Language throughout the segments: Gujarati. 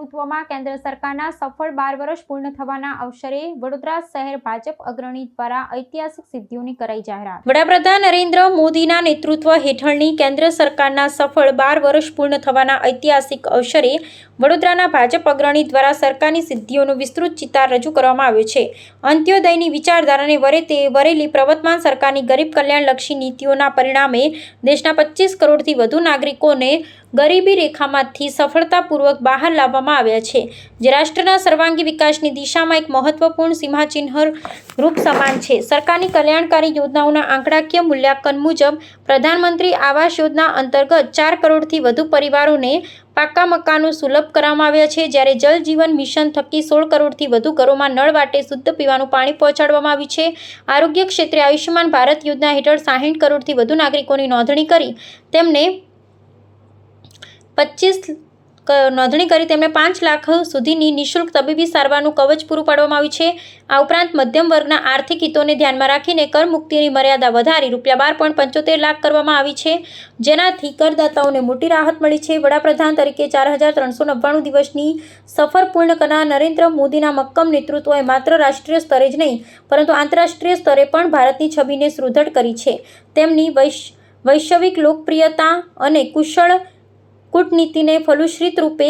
નેતૃત્વમાં કેન્દ્ર સરકારના સફળ 12 વર્ષ પૂર્ણ થવાના અવસરે વડોદરા શહેર ભાજપ અગ્રણી દ્વારા ઐતિહાસિક સિદ્ધિઓની કરાઈ જાહેરાત। વડાપ્રધાન નરેન્દ્ર મોદીના નેતૃત્વ હેઠળની કેન્દ્ર સરકારના સફળ 12 વર્ષ પૂર્ણ થવાના ઐતિહાસિક અવસરે વડોદરાના ભાજપ અગ્રણી દ્વારા સરકારની સિદ્ધિઓનો વિસ્તૃત ચિતાર રજૂ કરવામાં આવ્યો છે। અંત્યોદયની વિચારધારાને વરેલી પ્રવર્તમાન સરકારની ગરીબ કલ્યાણલક્ષી નીતિઓના પરિણામે દેશના 25 કરોડથી વધુ નાગરિકોને ગરીબી રેખામાંથી સફળતાપૂર્વક બહાર લાવવામાં આવ્યા છે, જે રાષ્ટ્રના સર્વાંગી વિકાસની દિશામાં એક મહત્વપૂર્ણ સીમાચિહ્ન રૂપ સમાન છે। સરકારની કલ્યાણકારી યોજનાઓના આંકડાકીય મૂલ્યાંકન મુજબ પ્રધાનમંત્રી આવાસ યોજના અંતર્ગત 4 કરોડથી વધુ પરિવારોને પાકા મકાનો સુલભ કરવામાં આવ્યા છે, જ્યારે જલ જીવન મિશન થકી 16 કરોડથી વધુ ઘરોમાં નળ વાટે શુદ્ધ પીવાનું પાણી પહોંચાડવામાં આવ્યું છે। આરોગ્ય ક્ષેત્રે આયુષ્યમાન ભારત યોજના હેઠળ 60 કરોડથી વધુ નાગરિકોની નોંધણી કરી તેમને 5 લાખ સુધીની નિઃશુલ્ક તબીબી સારવારનું કવચ પૂરું પાડવામાં આવ્યું છે। આ ઉપરાંત મધ્યમ વર્ગના આર્થિક હિતોને ધ્યાનમાં રાખીને કરમુક્તિની મર્યાદા વધારી ₹12.75 લાખ કરવામાં આવી છે, જેનાથી કરદાતાઓને મોટી રાહત મળી છે। વડાપ્રધાન તરીકે 4399 દિવસની સફર પૂર્ણ કરનાર નરેન્દ્ર મોદીના મક્કમ નેતૃત્વએ માત્ર રાષ્ટ્રીય સ્તરે જ નહીં પરંતુ આંતરરાષ્ટ્રીય સ્તરે પણ ભારતની છબીને સુદૃઢ કરી છે। તેમની વૈશ્વિક લોકપ્રિયતા અને કુશળ કૂટનીતિને ફલશ્રુત રૂપે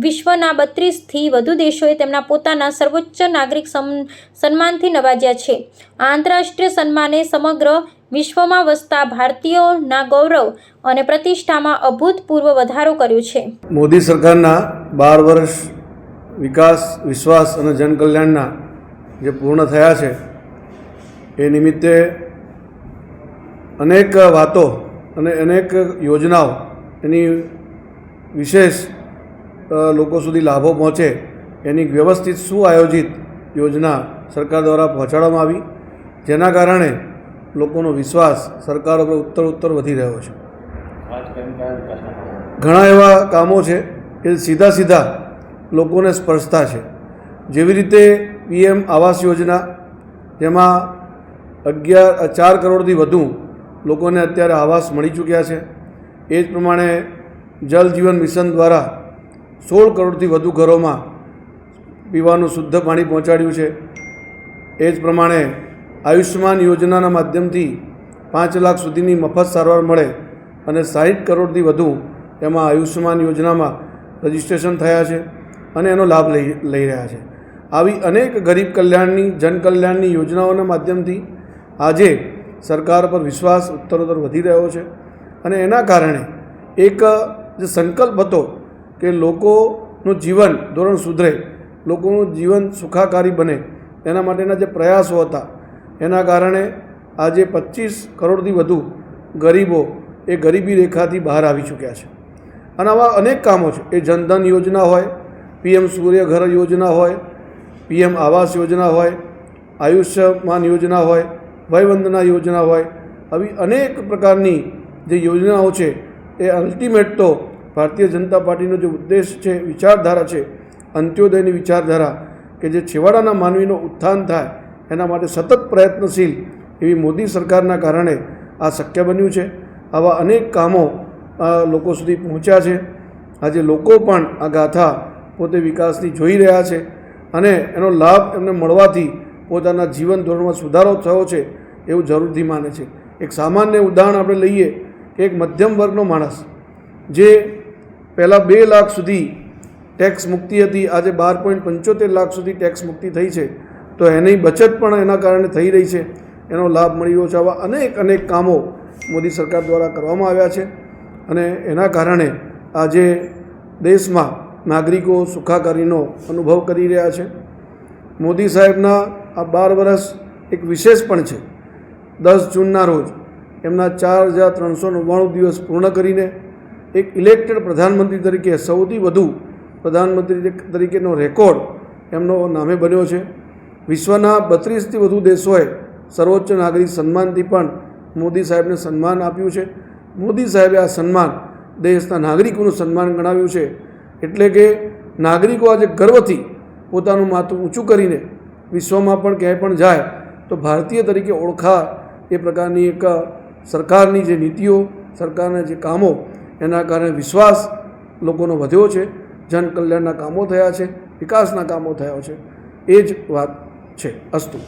વિશ્વના 32થી વધુ દેશોએ તેમના પોતાના સર્વોચ્ચ નાગરિક સન્માનથી નવાજ્યા છે। આ આંતરરાષ્ટ્રીય સન્માને સમગ્ર વિશ્વમાં વસતા ભારતીયોના ગૌરવ અને પ્રતિષ્ઠામાં અભૂતપૂર્વ વધારો કર્યો છે। મોદી સરકારના 12 વર્ષ વિકાસ, વિશ્વાસ અને જનકલ્યાણના જે પૂર્ણ થયા છે એ નિમિત્તે અનેક વાતો અને અનેક યોજનાઓ એની વિશેષ લોકો સુધી લાભો પહોંચે એની વ્યવસ્થિત સુઆયોજિત યોજના સરકાર દ્વારા પહોંચાડવામાં આવી, જેના કારણે લોકોનો વિશ્વાસ સરકાર ઉપર ઉત્તર વધી રહ્યો છે। ઘણા એવા કામો છે કે સીધા લોકોને સ્પર્શતા છે, જેવી રીતે PM આવાસ યોજના, જેમાં 4 કરોડથી વધુ લોકોને અત્યારે આવાસ મળી ચૂક્યા છે। એ જ પ્રમાણે જલ જીવન મિશન દ્વારા 16 કરોડથી વધુ ઘરોમાં પીવાનું શુદ્ધ પાણી પહોંચાડ્યું છે। એ જ પ્રમાણે આયુષ્યમાન યોજનાના માધ્યમથી 5 લાખ સુધીની મફત સારવાર મળે અને 60 કરોડથી વધુ એમાં આયુષ્યમાન યોજનામાં રજિસ્ટ્રેશન થયા છે અને એનો લાભ લઈ રહ્યા છે। આવી અનેક ગરીબ કલ્યાણની, જનકલ્યાણની યોજનાઓના માધ્યમથી આજે સરકાર પર વિશ્વાસ ઉત્તરોત્તર વધી રહ્યો છે અને એના કારણે એક જે સંકલ્પ હતો કે લોકોનું જીવન ધોરણ સુધરે, લોકોનું જીવન સુખાકારી બને, એના માટેના જે પ્રયાસો હતા એના કારણે આજે 25 કરોડથી વધુ ગરીબો એ ગરીબી રેખાથી બહાર આવી ચૂક્યા છે। અને આવા અનેક કામો છે, એ જનધન યોજના હોય, PM સૂર્ય ઘર યોજના હોય, PM આવાસ યોજના હોય, આયુષ્યમાન યોજના હોય, વયવંદના યોજના હોય, આવી અનેક પ્રકારની જે યોજનાઓ છે એ અલ્ટિમેટ તો ભારતીય જનતા પાર્ટીનો જે ઉદ્દેશ છે, વિચારધારા છે, અંત્યોદયની વિચારધારા કે જે છેવાડાના માનવીનો ઉત્થાન થાય એના માટે સતત પ્રયત્નશીલ એવી મોદી સરકારના કારણે આ શક્ય બન્યું છે। આવા અનેક કામો લોકો સુધી પહોંચ્યા છે। આજે લોકો પણ આ ગાથા પોતે વિકાસની જોઈ રહ્યા છે અને એનો લાભ એમને મળવાથી પોતાના જીવન ધોરણમાં સુધારો થયો છે એવું જરૂરથી માને છે। એક સામાન્ય ઉદાહરણ આપણે લઈએ કે એક મધ્યમ વર્ગનો માણસ જે પહેલાં 2 લાખ સુધી ટેક્સ મુક્તિ હતી, આજે 12.75 લાખ સુધી ટેક્સ મુક્તિ થઈ છે, તો એની બચત પણ એના કારણે થઈ રહી છે, એનો લાભ મળી રહ્યો છે। આવા અનેક કામો મોદી સરકાર દ્વારા કરવામાં આવ્યા છે અને એના કારણે આજે દેશમાં નાગરિકો સુખાકારીનો અનુભવ કરી રહ્યા છે। મોદી સાહેબના આ 12 વર્ષ એક વિશેષ પણ છે। 10 જૂનના રોજ એમના 4399 દિવસ પૂર્ણ કરીને એક ઇલેક્ટેડ પ્રધાનમંત્રી તરીકે સૌથી વધુ પ્રધાનમંત્રી તરીકેનો રેકોર્ડ એમનો નામે બન્યો છે। વિશ્વના 32થી વધુ દેશોએ સર્વોચ્ચ નાગરિક સન્માનથી પણ મોદી સાહેબને સન્માન આપ્યું છે। મોદી સાહેબે આ સન્માન દેશના નાગરિકોનું સન્માન ગણાવ્યું છે, એટલે કે નાગરિકો આજે ગર્વથી પોતાનું માથું ઊંચું કરીને વિશ્વમાં પણ ક્યાંય પણ જાય તો ભારતીય તરીકે ઓળખાય એ પ્રકારની એક સરકારની જે નીતિઓ, સરકારના જે કામો, એના કારણે વિશ્વાસ લોકોનો વધ્યો છે જનકલ્યાણના કામો થયા છે, વિકાસના કામો થયા છે. એ જ વાત છે. અસ્તુ.